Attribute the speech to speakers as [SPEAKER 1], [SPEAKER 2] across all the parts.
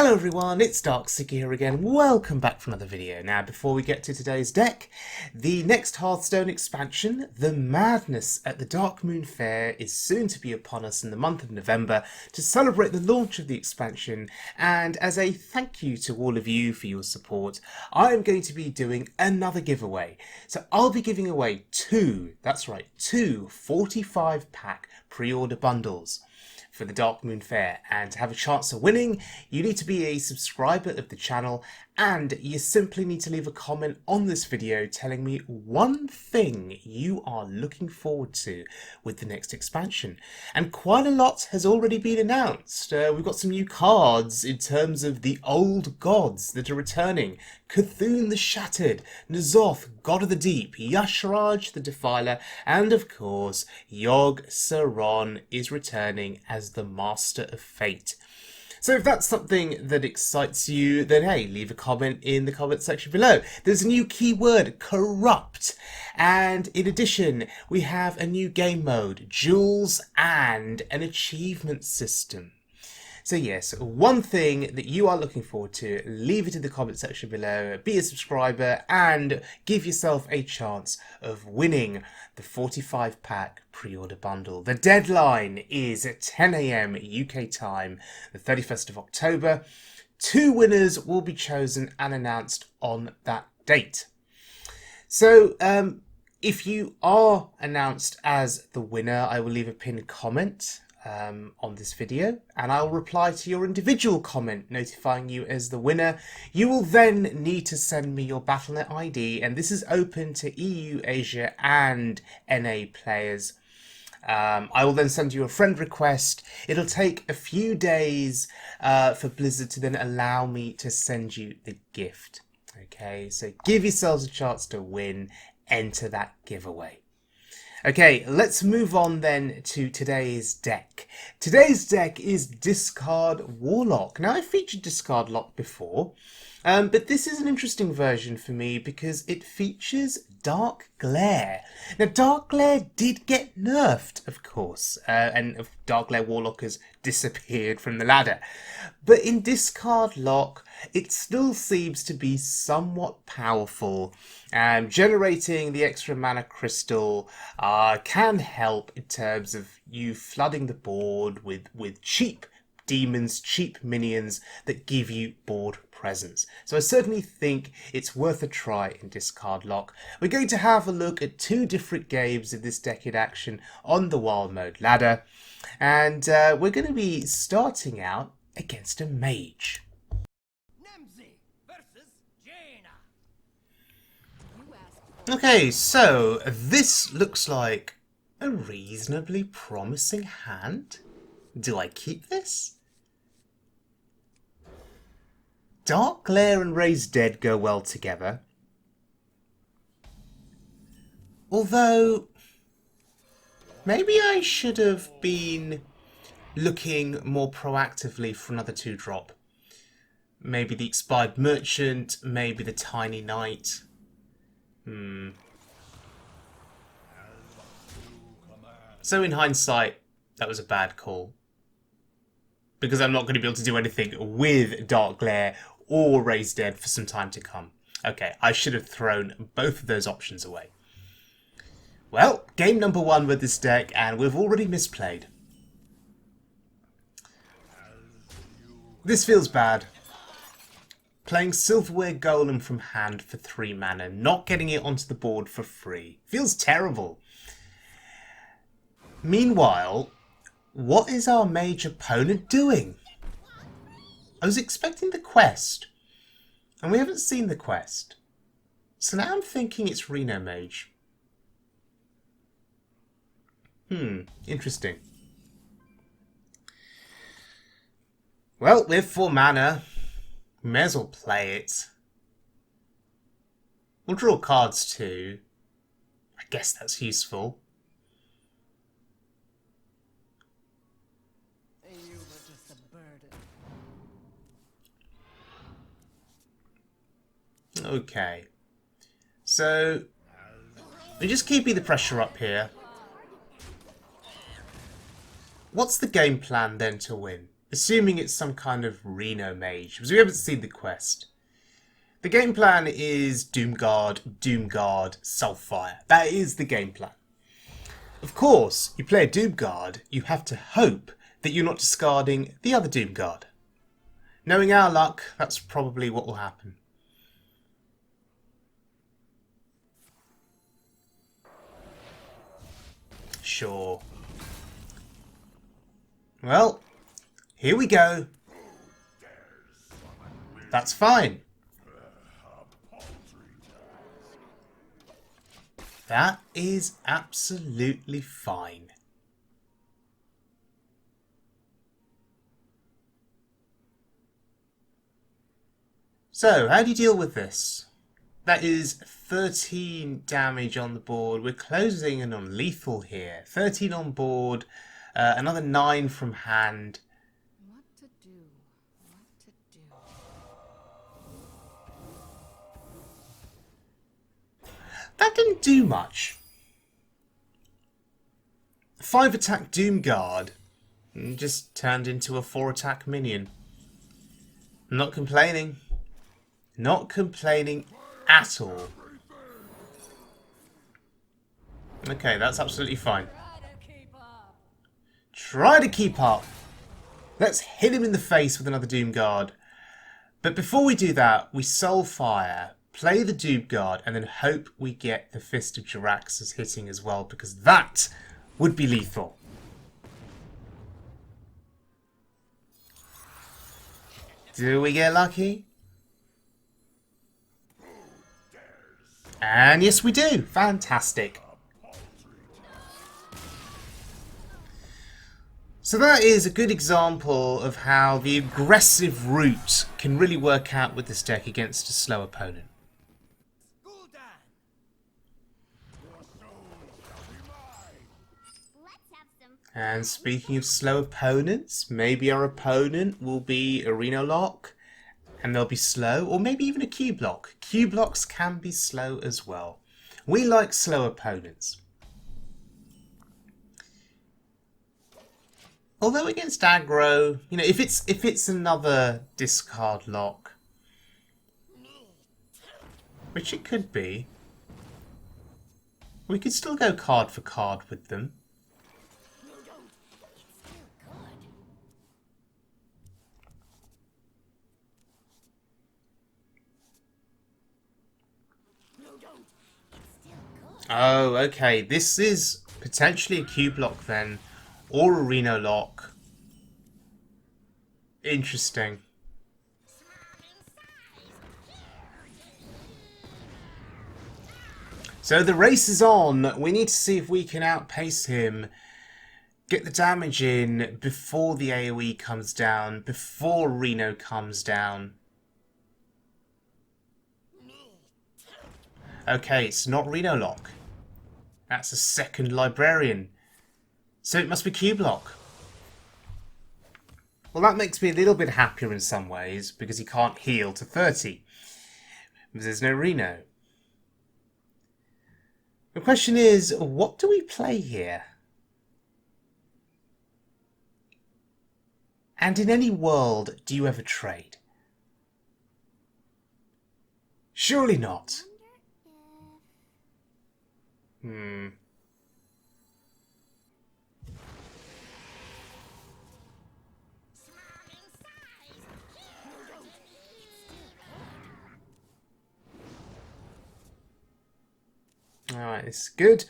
[SPEAKER 1] Hello everyone, it's Darkseeker here again. Welcome back for another video. Now, before we get to today's deck, the next Hearthstone expansion, The Madness at the Darkmoon Faire, is soon to be upon us in the month of November to celebrate the launch of the expansion, and as a thank you to all of you for your support, I am going to be doing another giveaway. So I'll be giving away two 45-pack pre-order bundles for the Darkmoon Faire, and to have a chance of winning you need to be a subscriber of the channel, and you simply need to leave a comment on this video telling me one thing you are looking forward to with the next expansion. And quite a lot has already been announced. We've got some new cards in terms of the old gods that are returning. Cthulhu the Shattered, N'Zoth, God of the Deep, Y'Shaarj the Defiler, and of course Yogg-Saron is returning as the Master of Fate. So if that's something that excites you, then hey, leave a comment in the comment section below. There's a new keyword, corrupt. And in addition, we have a new game mode, jewels, and an achievement system. So yes, one thing that you are looking forward to, leave it in the comment section below, be a subscriber, and give yourself a chance of winning the 45-pack pre-order bundle. The deadline is at 10 AM UK time, the 31st of October. Two winners will be chosen and announced on that date. So, if you are announced as the winner, I will leave a pinned comment on this video, and I'll reply to your individual comment notifying you as the winner. You will then need to send me your Battle.net ID, and this is open to EU, Asia and NA players. I will then send you a friend request. It'll take a few days for Blizzard to then allow me to send you the gift. Okay, so give yourselves a chance to win, enter that giveaway. Okay, let's move on then to today's deck. Today's deck is Discard Warlock. Now, I've featured Discard Warlock before, but this is an interesting version for me because it features Dark Glare. Now, Dark Glare did get nerfed, of course, and Dark Glare Warlock has disappeared from the ladder. But in Discard Warlock, it still seems to be somewhat powerful. Generating the extra mana crystal can help in terms of you flooding the board with cheap demons, cheap minions that give you board presence. So I certainly think it's worth a try in Discard Warlock. We're going to have a look at two different games of this deck in action on the Wild Mode ladder, and we're going to be starting out against a mage. Okay, so this looks like a reasonably promising hand. Do I keep this? Dark Glare and Raised Dead go well together. Although, maybe I should have been looking more proactively for another 2-drop. Maybe the Expired Merchant, maybe the Tiny Knight. So in hindsight, that was a bad call. Because I'm not going to be able to do anything with Dark Glare or Raised Dead for some time to come. Okay, I should have thrown both of those options away. Well, game number one with this deck, and we've already misplayed. This feels bad. Playing Silverware Golem from hand for 3 mana, not getting it onto the board for free. Feels terrible. Meanwhile, what is our mage opponent doing? I was expecting the quest, and we haven't seen the quest. So now I'm thinking it's Reno Mage. Interesting. Well, we have 4 mana. We may as well play it. We'll draw cards too. I guess that's useful. Okay. So, we're just keeping the pressure up here. What's the game plan then to win? Assuming it's some kind of Reno mage, because we haven't seen the quest. The game plan is Doomguard, Soulfire. That is the game plan. Of course, you play a Doomguard, you have to hope that you're not discarding the other Doomguard. Knowing our luck, that's probably what will happen. Sure. Well, here we go. That's fine. That is absolutely fine. So, how do you deal with this? That is 13 damage on the board. We're closing in on lethal here. 13 on board, another 9 from hand.
[SPEAKER 2] What to do? What to do?
[SPEAKER 1] That didn't do much. 5 attack Doomguard just turned into a 4 attack minion. I'm not complaining. Not complaining at all. Okay, that's absolutely fine. Try to keep up. Let's hit him in the face with another Doomguard. But before we do that, we Soulfire, play the Doomguard, and then hope we get the Fist of Jaraxxus hitting as well, because that would be lethal. Do we get lucky? And yes, we do. Fantastic. So that is a good example of how the aggressive route can really work out with this deck against a slow opponent. And speaking of slow opponents, maybe our opponent will be a Reno Lock. And they'll be slow, or maybe even a Q-Block. Q-Blocks can be slow as well. We like slow opponents. Although against aggro, you know, if it's another discard lock, which it could be, we could still go card for card with them. Oh, okay. This is potentially a Q-Block then, or a Reno Lock. Interesting. So the race is on. We need to see if we can outpace him. Get the damage in before the AoE comes down, before Reno comes down. Okay, it's not Reno Lock. That's a second Librarian. So it must be Q-Block. Well, that makes me a little bit happier in some ways, because he can't heal to 30. Because there's no Reno. The question is, what do we play here? And in any world, do you ever trade? Surely not. Alright, this is good.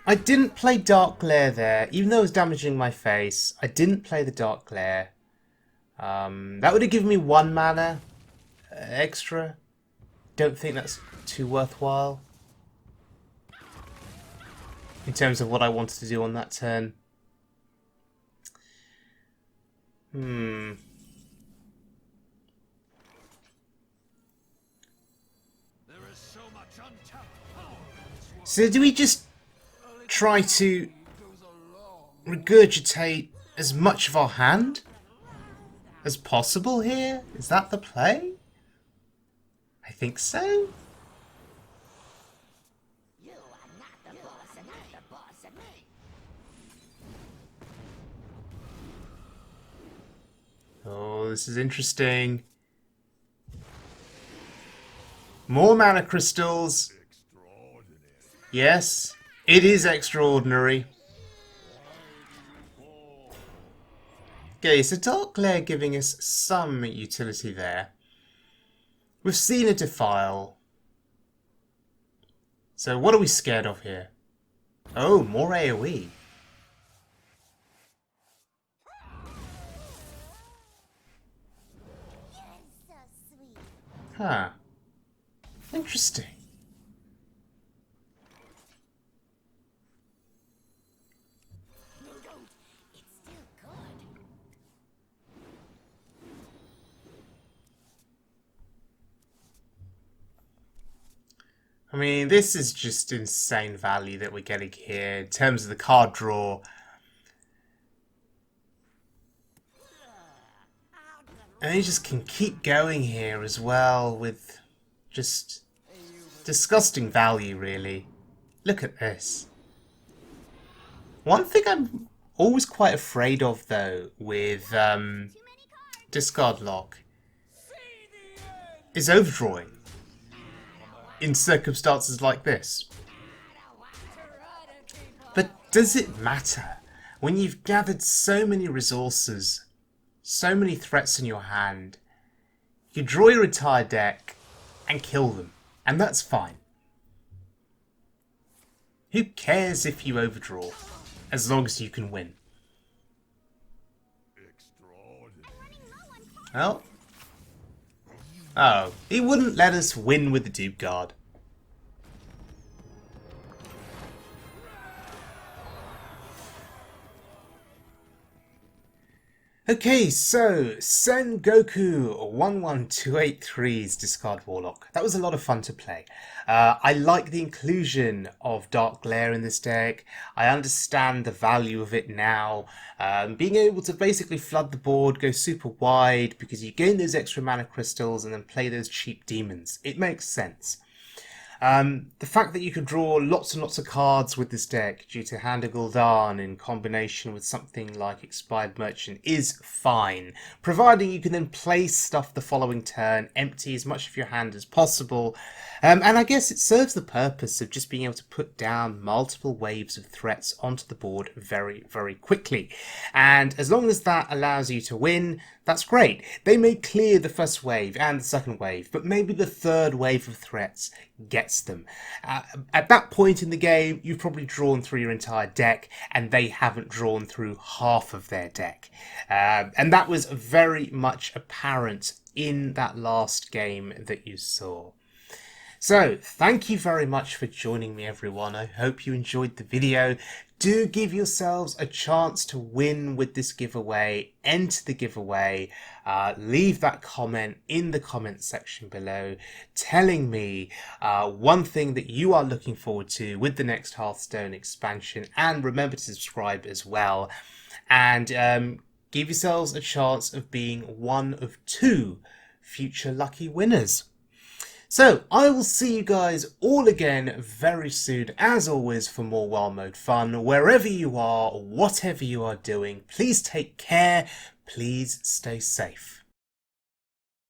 [SPEAKER 1] I didn't play Dark Glare there, even though it was damaging my face. I didn't play the Dark Glare. That would have given me 1 mana extra. Don't think that's too worthwhile in terms of what I wanted to do on that turn. So do we just try to regurgitate as much of our hand as possible here? Is that the play? I think so. Oh, this is interesting. More mana crystals. Yes, it is extraordinary. Okay, so Dark Glare giving us some utility there. We've seen a Defile. So what are we scared of here? Oh, more AoE. Huh. Interesting. I mean, this is just insane value that we're getting here in terms of the card draw. And you just can keep going here as well with just disgusting value, really. Look at this. One thing I'm always quite afraid of, though, with Discard Lock is overdrawing in circumstances like this. But does it matter? When you've gathered so many resources, so many threats in your hand, you draw your entire deck and kill them, and that's fine. Who cares if you overdraw, as long as you can win? Well, oh, he wouldn't let us win with the Dupe Guard. Okay, so Sengoku11283’s Discard Warlock. That was a lot of fun to play. I like the inclusion of Dark Glare in this deck. I understand the value of it now. Being able to basically flood the board, go super wide, because you gain those extra mana crystals and then play those cheap demons. It makes sense. The fact that you can draw lots and lots of cards with this deck due to Hand of Gul'dan in combination with something like Expired Merchant is fine, providing you can then play stuff the following turn, empty as much of your hand as possible, and I guess it serves the purpose of just being able to put down multiple waves of threats onto the board very, very quickly. And as long as that allows you to win, that's great. They may clear the first wave and the second wave, but maybe the third wave of threats gets them. At that point in the game, you've probably drawn through your entire deck, and they haven't drawn through half of their deck. And that was very much apparent in that last game that you saw. So, thank you very much for joining me, everyone. I hope you enjoyed the video. Do give yourselves a chance to win with this giveaway. Enter the giveaway. Leave that comment in the comment section below telling me one thing that you are looking forward to with the next Hearthstone expansion. And remember to subscribe as well. And give yourselves a chance of being one of 2 future lucky winners. So, I will see you guys all again very soon, as always, for more Wild Mode fun. Wherever you are, whatever you are doing, please take care, please stay safe.